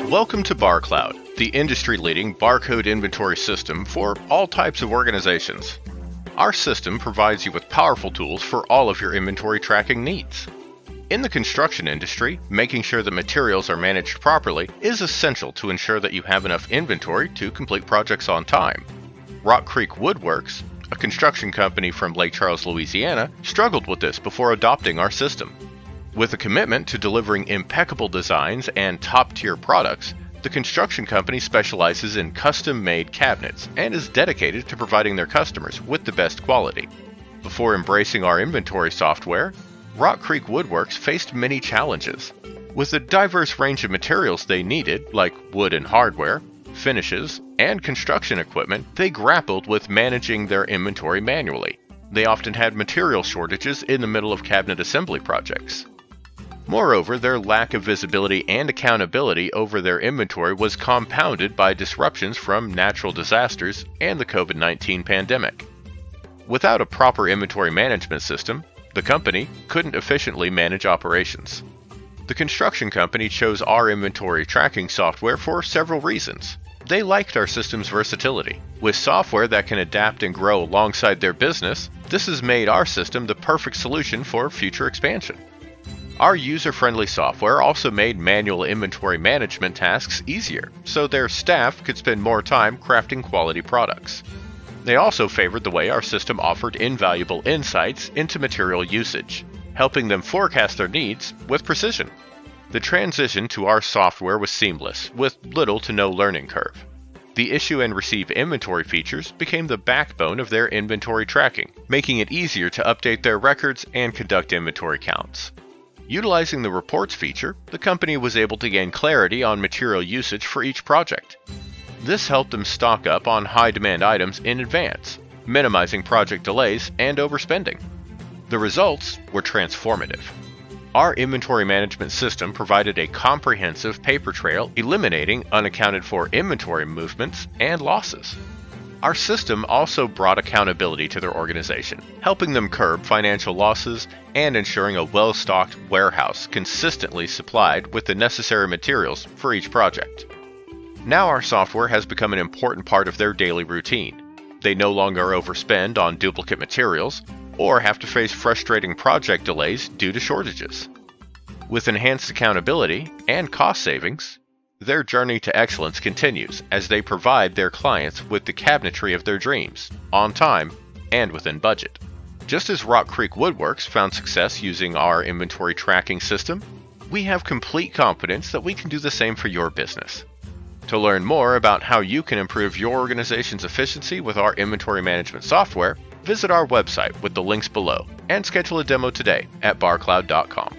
Welcome to BarCloud, the industry-leading barcode inventory system for all types of organizations. Our system provides you with powerful tools for all of your inventory tracking needs. In the construction industry, making sure that materials are managed properly is essential to ensure that you have enough inventory to complete projects on time. Rock Creek Woodworks, a construction company from Lake Charles, Louisiana, struggled with this before adopting our system. With a commitment to delivering impeccable designs and top-tier products, the construction company specializes in custom-made cabinets and is dedicated to providing their customers with the best quality. Before embracing our inventory software, Rock Creek Woodworks faced many challenges. With the diverse range of materials they needed, like wood and hardware, finishes, and construction equipment, they grappled with managing their inventory manually. They often had material shortages in the middle of cabinet assembly projects. Moreover, their lack of visibility and accountability over their inventory was compounded by disruptions from natural disasters and the COVID-19 pandemic. Without a proper inventory management system, the company couldn't efficiently manage operations. The construction company chose our inventory tracking software for several reasons. They liked our system's versatility. With software that can adapt and grow alongside their business, this has made our system the perfect solution for future expansion. Our user-friendly software also made manual inventory management tasks easier, so their staff could spend more time crafting quality products. They also favored the way our system offered invaluable insights into material usage, helping them forecast their needs with precision. The transition to our software was seamless, with little to no learning curve. The issue and receive inventory features became the backbone of their inventory tracking, making it easier to update their records and conduct inventory counts. Utilizing the reports feature, the company was able to gain clarity on material usage for each project. This helped them stock up on high-demand items in advance, minimizing project delays and overspending. The results were transformative. Our inventory management system provided a comprehensive paper trail, eliminating unaccounted-for inventory movements and losses. Our system also brought accountability to their organization, helping them curb financial losses and ensuring a well-stocked warehouse consistently supplied with the necessary materials for each project. Now our software has become an important part of their daily routine. They no longer overspend on duplicate materials or have to face frustrating project delays due to shortages. With enhanced accountability and cost savings, their journey to excellence continues as they provide their clients with the cabinetry of their dreams, on time and within budget. Just as Rock Creek Woodworks found success using our inventory tracking system, we have complete confidence that we can do the same for your business. To learn more about how you can improve your organization's efficiency with our inventory management software, visit our website with the links below and schedule a demo today at barcloud.com.